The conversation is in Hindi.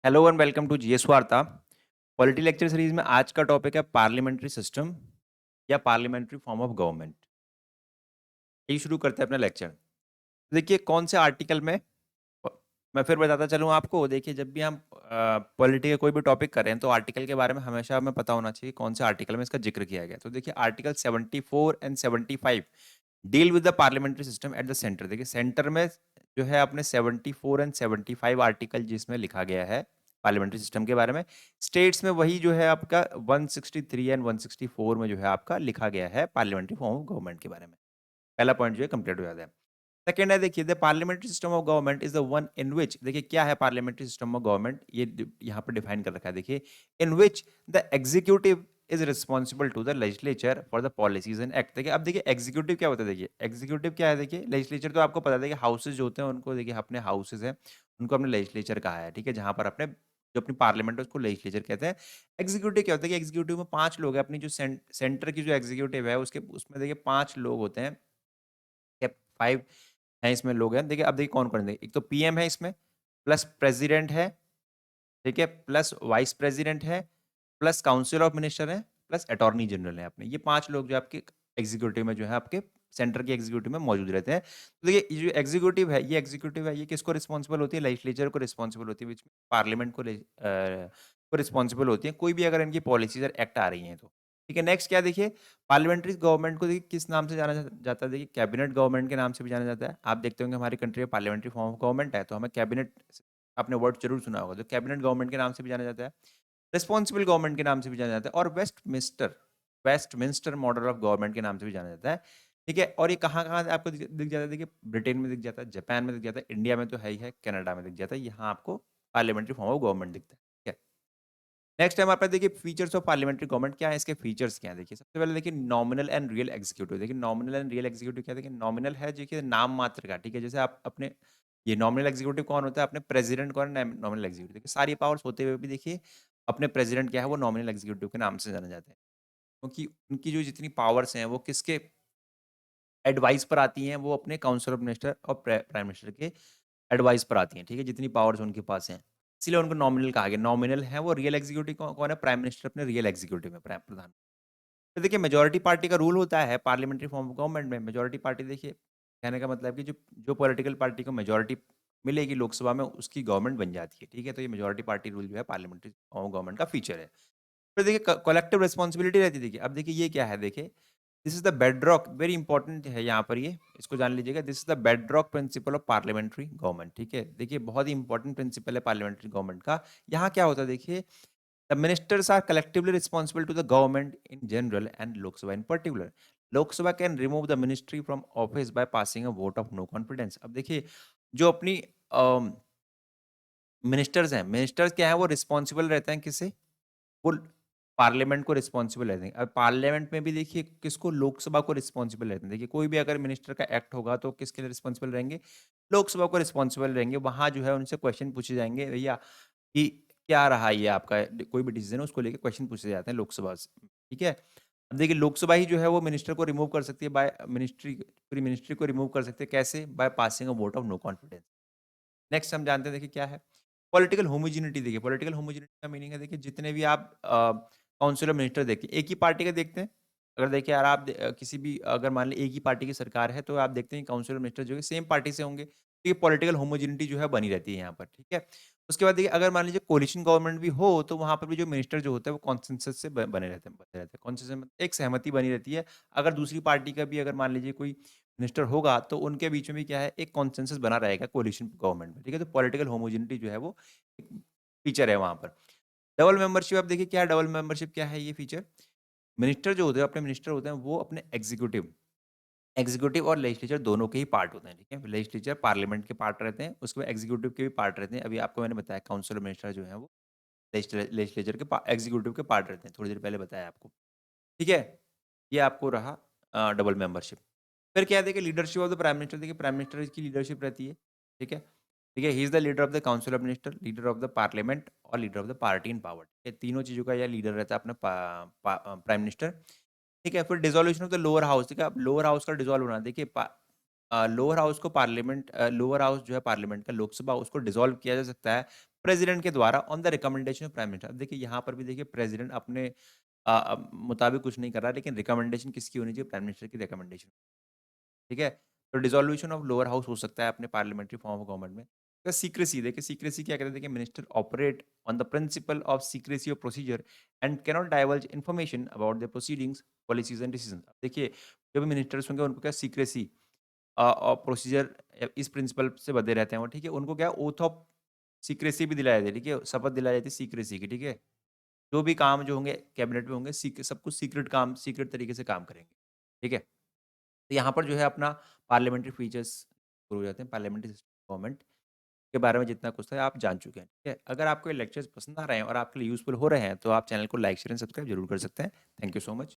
Hello and welcome to GS Varta. Polity lecture series में आज का टॉपिक है पार्लियामेंट्री सिस्टम या पार्लियामेंट्री फॉर्म ऑफ गवर्नमेंट। यही शुरू करते हैं अपना लेक्चर। देखिए कौन से आर्टिकल में मैं फिर बताता चलूँ आपको। देखिए जब भी हम पॉलिटी का कोई भी टॉपिक करें तो आर्टिकल के बारे में हमेशा हमें पता होना चाहिए कौन से आर्टिकल में इसका जिक्र किया गया। तो देखिए article 74 and 75 deal with the parliamentary system at the centre. देखिए सेंटर में जो है अपने 74 एंड 75 आर्टिकल जिसमें लिखा गया है पार्लियामेंट्री सिस्टम के बारे में। स्टेट्स में वही जो है आपका 163 एंड 164 में जो है आपका लिखा गया है पार्लियामेंट्री फॉर्म ऑफ गवर्नमेंट के बारे में। पहला पॉइंट जो है कंप्लीट हो जाता है। सेकंड है देखिए the parliamentary system of government is the one in which. देखिए क्या है पार्लियामेंट्री सिस्टम ऑफ गवर्नमेंट, ये यहाँ पर डिफाइन कर रखा है। देखिए in which the executive is responsible to the legislature for the policies and act. देखिए अब देखिए एग्जीक्यूटिव क्या होता है। देखिए एग्जीक्यूटिव क्या है। देखिए लेजिस्लेचर तो आपको पता है कि हाउसेज जो होते हैं उनको देखिए अपने हाउसेज हैं उनको हमने लेजिस्लेचर कहा है। ठीक है, जहां पर अपने जो अपनी पार्लियामेंट है उसको लेजिस्लेचर कहते हैं। एग्जीक्यूटिव क्या होता है कि एग्जीक्यूटिव में 5 लोग हैं। अपनी जो सेंटर की जो एग्जीक्यूटिव है उसके उसमें देखिए 5 लोग होते हैं। 5 हैं इसमें लोग हैं। देखिए अब देखिए कौन-कौन है। एक तो पीएम है इसमें, प्लस प्रेज़िडेंट है, ठीक है? प्लस वाइस प्रेज़िडेंट है, प्लस काउंसिल ऑफ मिनिस्टर है, प्लस अटॉर्नी जनरल है अपने। ये 5 लोग जो आपके एग्ज़ीक्यूटिव में जो है आपके सेंटर के एग्ज़ीक्यूटिव में मौजूद रहते हैं। तो देखिए ये जो एग्ज़ीक्यूटिव है, ये किसको रिस्पॉन्सिबल होती है? लेजिस्लेचर को रिस्पॉन्सिबल होती है, व्हिच पार्लियामेंट को रिस्पॉन्सिबल होती है, कोई भी अगर इनकी पॉलिसीज़ और एक्ट आ रही हैं तो। ठीक है, नेक्स्ट क्या देखिए पार्लियामेंट्री गवर्नमेंट को देखिए किस नाम से जाना जाता है। देखिए कैबिनेट गवर्नमेंट के नाम से भी जाना जाता है। आप देखते होंगे हमारी कंट्री में पार्लियामेंट्री फॉर्म ऑफ गवर्नमेंट है, तो हमें कैबिनेट, आपने वर्ड ज़रूर सुना होगा, तो कैबिनेट गवर्नमेंट के नाम से भी जाना जाता है। रिस्पॉन्सिबल गवर्नमेंट के नाम से भी जाना जाता है और वेस्टमिंस्टर मॉडल ऑफ गवर्नमेंट के नाम से भी जाना जाता है। ठीक है, और ये कहाँ-कहाँ आपको दिख दिख जाता है। देखिए ब्रिटेन में दिख जाता है, जापान में दिख जाता है, इंडिया में तो है ही है, कनाडा में दिख जाता है। यहाँ आपको पार्लियामेंट्री फॉर्म ऑफ गवर्नमेंट दिखता है। ठीक है। नेक्स्ट टाइम आप देखिए फीचर्स ऑफ पार्लियामेंट्री गवर्नमेंट क्या है, इसके फीचर्स क्या है। देखिए सबसे पहले देखिए नॉमिनल एंड रियल एग्जीक्यूटिव। देखिए नॉमिनल एंड रियल एग्जीक्यूटिव क्या है। देखिए नॉमिनल है देखिए नाम मात्र का। ठीक है, जैसे आप अपने ये नॉमिनल एग्जीक्यूटिव कौन होता है, अपने प्रेसिडेंट कौन है, नॉमिनल एग्जीक्यूटिव। देखिए सारी पावर्स होते हुए भी देखिए अपने प्रेसिडेंट क्या है वो नॉमिनल एग्जीक्यूटिव के नाम से जाने जाते हैं, क्योंकि उनकी जो जितनी पावर्स हैं वो किसके एडवाइस पर आती हैं, वो अपने काउंसिल ऑफ मिनिस्टर और प्राइम मिनिस्टर के एडवाइस पर आती हैं। ठीक है, जितनी पावर्स उनके पास हैं, इसलिए उनको नॉमिनल कहा गया। नॉमिनल है वो। रियल एग्जीक्यूटिव कौन है, प्राइम मिनिस्टर अपने रियल एग्जीक्यूटिव में प्रधान। तो देखिए मेजॉरिटी पार्टी का रूल होता है पार्लियामेंट्री फॉर्म ऑफ गवर्नमेंट में। मेजॉरिटी पार्टी देखिए कहने का मतलब है कि जो जो पॉलिटिकल पार्टी को मेजॉरिटी मिलेगी लोकसभा में उसकी गवर्नमेंट बन जाती है। ठीक है, तो ये मेजॉरिटी पार्टी रूल जो है पार्लियामेंट्री फॉर्म ऑफ गवर्नमेंट का फीचर है। फिर देखिए कलेक्टिव रिस्पॉन्सिबिलिटी रहती है। देखिए अब देखिए ये क्या है। देखिए this is the bedrock, very important है यहाँ पर, ये इसको जान लीजिएगा। This is the bedrock principle of parliamentary government. ठीक है, देखिए बहुत ही इंपॉर्टेंट प्रिंसिपल है पार्लियामेंट्री गवर्नमेंट का। यहाँ क्या होता है देखिए the ministers are collectively responsible to the government in general and Lok Sabha in particular. Lok Sabha can remove the ministry from office by passing a vote of no confidence. अब देखिए जो अपनी मिनिस्टर्स हैं, मिनिस्टर्स क्या है वो रिस्पॉन्सिबल रहते हैं किसे, वो पार्लियामेंट को रिस्पॉन्सिबल रहते हैं। अब पार्लियामेंट में भी देखिए किसको, लोकसभा को रिस्पॉन्सिबल रहते हैं। देखिए कोई भी अगर मिनिस्टर का एक्ट होगा तो किसके लिए रिस्पॉन्सिबल रहेंगे, लोकसभा को रिस्पॉन्सिबल रहेंगे। वहां जो है उनसे क्वेश्चन पूछे जाएंगे, भैया कि क्या रहा ये आपका कोई भी डिसीजन है उसको लेके क्वेश्चन पूछे जाते हैं लोकसभा से। ठीक है, अब देखिए लोकसभा ही जो है वो मिनिस्टर को रिमूव कर सकती है, बाय मिनिस्ट्री, पूरी मिनिस्ट्री को रिमूव कर सकती है। कैसे, by passing a vote of no confidence. Next हम जानते हैं देखिए क्या है पॉलिटिकल होमोजेनिटी। देखिए पॉलिटिकल होमोजेनिटी का मीनिंग है देखिए जितने भी आप काउंसिल ऑफ मिनिस्टर देखिए एक ही पार्टी के देखते हैं। अगर देखिए यार आप किसी भी अगर मान ली एक ही पार्टी की सरकार है तो आप देखते हैं काउंसिल ऑफ मिनिस्टर जो है सेम पार्टी से होंगे, तो ये पॉलिटिकल होमोजेनिटी जो है बनी रहती है यहाँ पर। ठीक है, उसके बाद देखिए अगर मान लीजिए कोलिशन गवर्नमेंट भी हो तो वहाँ पर भी जो मिनिस्टर जो होता है वो कॉन्सेंसस से बने रहते हैं कॉन्सेंसस में एक सहमति बनी रहती है। अगर दूसरी पार्टी का भी अगर मान लीजिए कोई मिनिस्टर होगा तो उनके बीच में भी क्या है एक कॉन्सेंसस बना रहेगा कोलिशन गवर्नमेंट में। ठीक है, तो पॉलिटिकल होमोजेनिटी जो है वो एक फीचर है वहाँ पर। डबल मेंबरशिप, आप देखिए क्या है डबल मेंबरशिप, क्या है ये फीचर। मिनिस्टर जो होते हैं अपने मिनिस्टर होते हैं वो अपने एग्जीक्यूटिव एग्जीक्यूटिव और लेजिस्लेचर दोनों के ही पार्ट होते हैं। ठीक है, लेजिस्लेचर पार्लियामेंट के पार्ट रहते हैं, उसके बाद एग्जीक्यूटिव के भी पार्ट रहते हैं। अभी आपको मैंने बताया काउंसिल ऑफ मिनिस्टर जो है वो लेजिस्लेचर के एग्जीक्यूटिव के पार्ट रहते हैं, थोड़ी देर पहले बताया आपको। ठीक है, ये आपको रहा डबल मेंबरशिप। फिर क्या है देखिए leadership of the prime minister. देखिए प्राइम मिनिस्टर की लीडरशिप रहती है। ठीक है, ठीक है, he is the leader of the council of minister, leader of the parliament और leader of the party in power. ये तीनों चीजों का यह लीडर रहता है अपना प्राइम मिनिस्टर। ठीक है, फिर dissolution of the lower house. ठीक है, अब लोअर हाउस का डिसॉल्व होना देखिए लोअर हाउस को पार्लियामेंट लोअर हाउस जो है पार्लियामेंट का लोकसभा उसको डिसॉल्व किया जा सकता है प्रेसिडेंट के द्वारा on the recommendation of prime minister. अब देखिए यहाँ पर भी देखिए प्रेसिडेंट अपने मुताबिक कुछ नहीं कर रहा, लेकिन रिकमेंडेशन किसकी होनी चाहिए? प्राइम मिनिस्टर की रिकमेंडेशन। ठीक है? तो डिसॉल्यूशन ऑफ लोअर हाउस हो सकता है अपने पार्लियामेंट्री फॉर्म ऑफ गवर्नमेंट में। तो सीक्रेसी देखिए सीक्रेसी क्या कहते हैं? देखिए minister operate on the principle of secrecy of procedure and cannot divulge information about their proceedings, policies and decisions. देखिए जो भी मिनिस्टर्स होंगे उनको क्या सीक्रेसी और प्रोसीजर इस प्रिंसिपल से बंधे रहते हैं वो, ठीक है? उनको क्या ओथ ऑफ सीक्रेसी भी दिलाई जाती है, ठीक है? शपथ दिलाई जाती है सीक्रेसी की, ठीक है? जो भी काम जो होंगे कैबिनेट में होंगे सब कुछ सीक्रेट काम सीक्रेट तरीके से काम करेंगे, ठीक है? तो यहाँ पर जो है अपना पार्लियामेंट्री फीचर्स शुरू हो जाते हैं, पार्लियामेंट्री सिस्टम गवर्नमेंट के बारे में जितना कुछ था आप जान चुके हैं, ठीक है? अगर आपको ये लेक्चर्स पसंद आ रहे हैं और आपके लिए यूज़फुल हो रहे हैं, तो आप चैनल को लाइक, शेयर एंड सब्सक्राइब ज़रूर कर सकते हैं। Thank you so much.